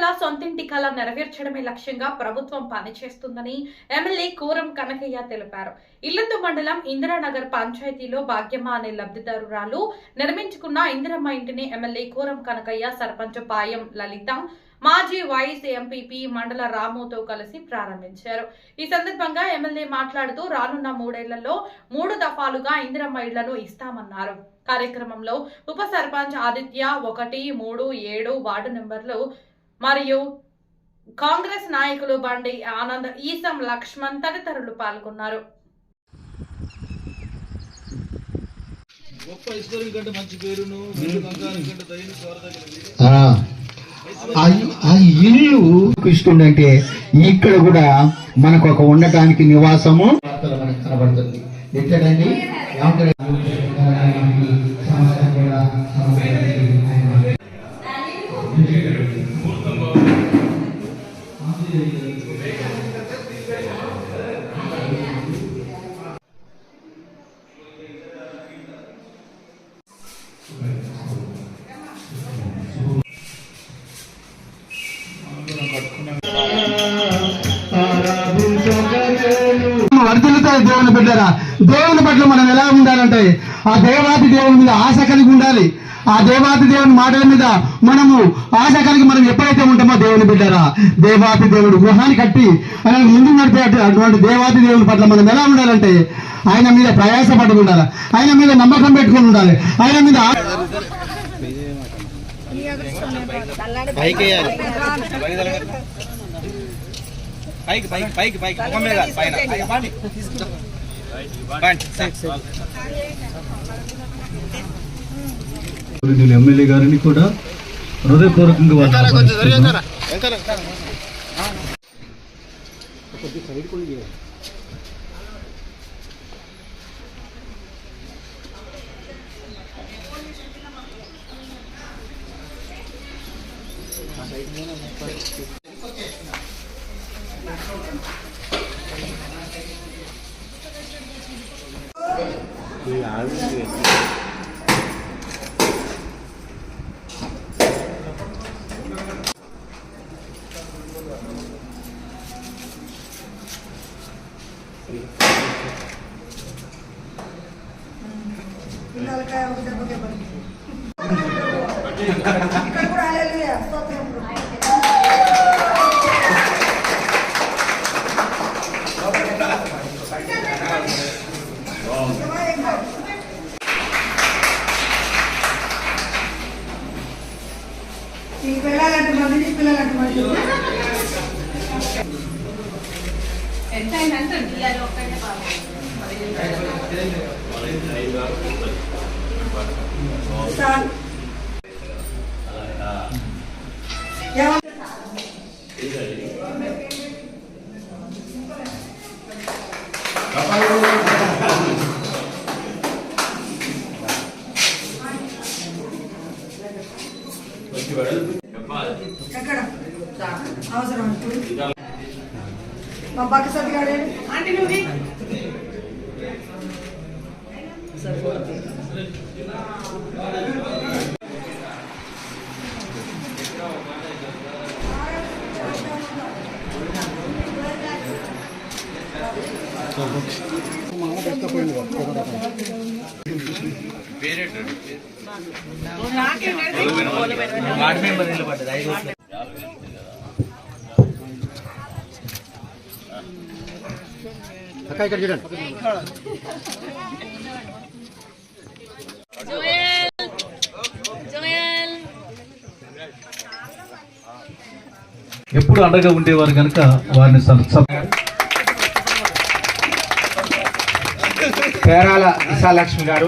పేదల సొంతింటి కళ నెరవేర్చడమే లక్ష్యంగా ప్రభుత్వం పనిచేస్తుందని ఎమ్మెల్యే కోరం కనకయ్య తెలిపారు. ఇల్లందు మండలం ఇందిరానగర్ పంచాయతీలో భాగ్యమ్మ అనే లబ్ధిదారురాలు నిర్మించుకున్న ఇందిరమ్మ ఇంటిని ఎమ్మెల్యే కోరం కనకయ్య, సర్పంచ్ పాయం లలిత, మాజీ వైస్ ఎంపీపీ మండల రాముతో కలిసి ప్రారంభించారు. ఈ సందర్భంగా ఎమ్మెల్యే మాట్లాడుతూ రానున్న 3 ఏళ్లలో 3 దఫాలుగా ఇందిరమ్మ ఇళ్లను ఇస్తామన్నారు. కార్యక్రమంలో ఉప సర్పంచ్ ఆదిత్య 1, 3, 7 వార్డు నెంబర్లు మరియు కాంగ్రెస్ నాయకులు బండి ఆనంద్, ఈసం లక్ష్మణ్ తదితరులు పాల్గొన్నారు. ఆ ఇల్లు ఇస్తుందంటే ఇక్కడ కూడా మనకు ఒక ఉండటానికి నివాసము మనకు కనబడుతుంది. ఎక్కడండి వర్ధిల్లుతాయి. దేవుని బిడ్డరా, దేవుని పట్ల మనం ఎలా ఉండాలంటే ఆ దేవాతి దేవుని మీద ఆశ కలిగి ఉండాలి. ఆ దేవాతి దేవుని మాటల మీద మనము ఆశ కలిగి మనం ఎప్పుడైతే ఉంటామో దేవుని బిడ్డరా, దేవాతి దేవుడు గృహాన్ని కట్టి ఆయన ముందు నడిపే అటువంటి దేవాతి దేవుని పట్ల మనం ఎలా ఉండాలంటే ఆయన మీద ప్రయాస పట్టుకు ఉండాలి, ఆయన మీద నమ్మకం పెట్టుకుని ఉండాలి, ఆయన మీద ఎమ్మెల్యే గారిని కూడా హృదయపూర్వకంగా అవసరం మా పక్క సత్తిగాడే ఆంటీ నువ్వు ఇక్కడ చూడండి. ఎప్పుడు అండగా ఉండేవారు కనుక వారిని పేరాల విశాలక్ష్మి గారు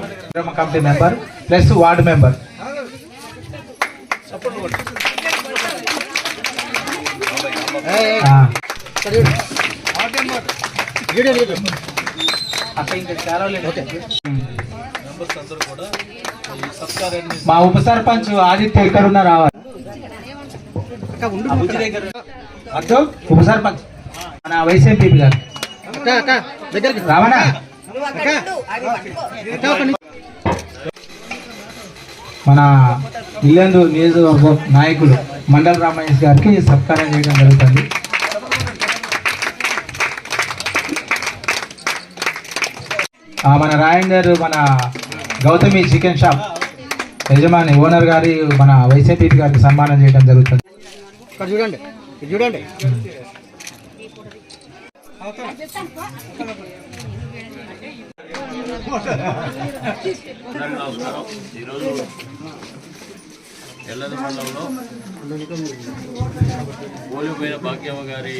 committee member plus ward member. మా ఉప సర్పంచ్ ఆదిత్య ఇక్కడ ఉన్న రావాలి. ఉప సర్పంచ్ మన వైస్ ఎంపీపీ గారు రావనా. మన ఇల్లందు నియోజకవర్గ నాయకులు మండల రామయ్య గారికి సత్కారం చేయడం జరుగుతుంది. మన రాయందర్ మన గౌతమి చికెన్ షాప్ యజమాని ఓనర్ గారి మన వైసీపీ గారికి సన్మానం చేయడం జరుగుతుంది. చూడండి చూడండి నమస్కారం. ఈరోజు ఎల్లది మండలంలో ఓలిపోయిన భాగ్యమ్మ గారి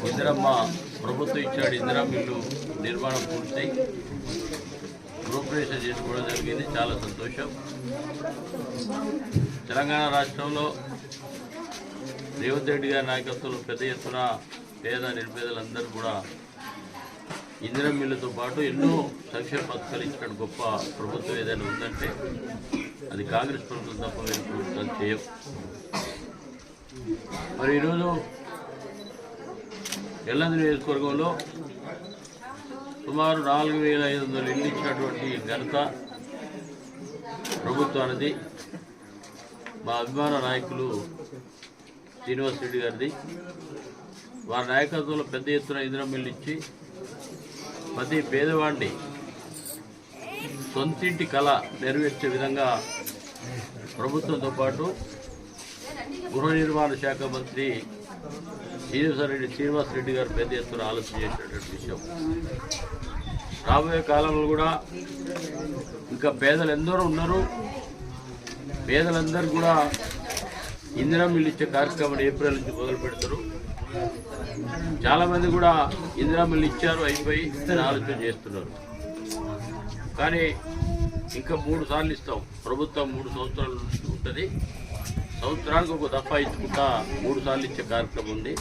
ఇందిరమ్మ ప్రభుత్వం ఇచ్చాడు ఇందిరమ్మ ఇల్లు నిర్మాణం పూర్తి గృహప్రవేశం చేసుకోవడం జరిగింది. చాలా సంతోషం. తెలంగాణ రాష్ట్రంలో రేవంత్ రెడ్డి గారి నాయకత్వంలో పెద్ద ఎత్తున పేద నిరుపేదలందరూ కూడా ఇందిరమ్మ ఇళ్లతో పాటు ఎన్నో సంక్షేమ పథకాలు ఇచ్చిన గొప్ప ప్రభుత్వం ఏదైనా ఉందంటే అది కాంగ్రెస్ ప్రభుత్వం తప్ప వేరే ప్రభుత్వాలు చేయవు. మరి ఈరోజు ఎల్లందు నియోజకవర్గంలో సుమారు 4,500 ఇళ్ళు ఇచ్చినటువంటి ఘనత ప్రభుత్వానికి మా అభిమాన నాయకులు శ్రీనివాస్ రెడ్డి గారిది. వారి నాయకత్వంలో పెద్ద ఎత్తున ఇందిరమ్మ ఇల్లు ఇచ్చి ప్రతి పేదవాడిని సొంతింటి కళ నెరవేర్చే విధంగా ప్రభుత్వంతో పాటు గృహ నిర్మాణ శాఖ మంత్రి శ్రీనివాస్ రెడ్డి గారు పెద్ద ఎత్తున ఆలోచన చేసినటువంటి విషయం. రాబోయే కాలంలో కూడా ఇంకా పేదలు ఎందరో ఉన్నారు. పేదలందరూ కూడా ఇందిరమ్మ ఇల్లు ఇచ్చే కార్యక్రమాన్ని ఏప్రిల్ నుంచి మొదలు పెడతారు. చాలామంది కూడా ఇందిరమ్మ ఇల్లు ఇచ్చారు అయిపోయి ఆలోచన చేస్తున్నారు. కానీ ఇంకా 3 సార్లు ఇస్తాం. ప్రభుత్వం 3 సంవత్సరాల నుంచి ఉంటుంది. సంవత్సరానికి ఒక దఫా ఇచ్చుకుంటా 3 సార్లు ఇచ్చే కార్యక్రమం ఉంది.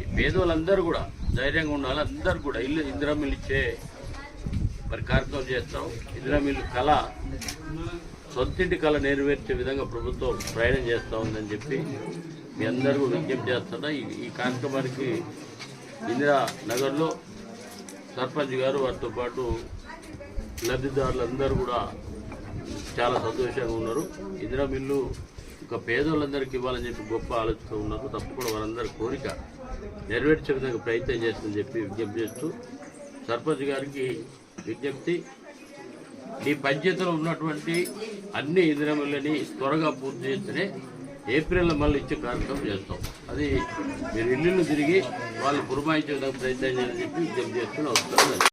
ఈ పేదవాళ్ళందరూ కూడా ధైర్యంగా ఉండాలి. అందరూ కూడా ఇందిరమ్మ ఇల్లు ఇచ్చే మరి కార్యక్రమం చేస్తాం. ఇందిరమ్మ ఇల్లు కళ సొంతింటి కళ నెరవేర్చే విధంగా ప్రభుత్వం ప్రయాణం చేస్తూ ఉందని చెప్పి మీ అందరూ విజ్ఞప్తి చేస్తున్నా. ఈ కార్యక్రమానికి ఇందిరా నగర్లో సర్పంచ్ గారు వారితో పాటు లబ్ధిదారులందరూ కూడా చాలా సంతోషంగా ఉన్నారు. ఇందిరమ్మ ఇల్లు ఇంకా పేదోళ్ళందరికీ ఇవ్వాలని చెప్పి గొప్ప ఆలోచనతో ఉన్నారు. తప్పకుండా వారందరి కోరిక నెరవేర్చే విధంగా ప్రయత్నం చేస్తుందని చెప్పి విజ్ఞప్తి చేస్తూ సర్పంచ్ గారికి విజ్ఞప్తి, ఈ పంచాయతీలో ఉన్నటువంటి అన్ని ఇందిరమ్మ ఇళ్ళని త్వరగా పూర్తి చేస్తేనే ఏప్రిల్లో మళ్ళీ ఇచ్చే కార్యక్రమం చేస్తాం. అది మీరు ఇల్లు తిరిగి వాళ్ళు పురమాయించే విధంగా ప్రయత్నం చేయాలని చెప్పి విజ్ఞప్తి చేస్తూనే వస్తారు.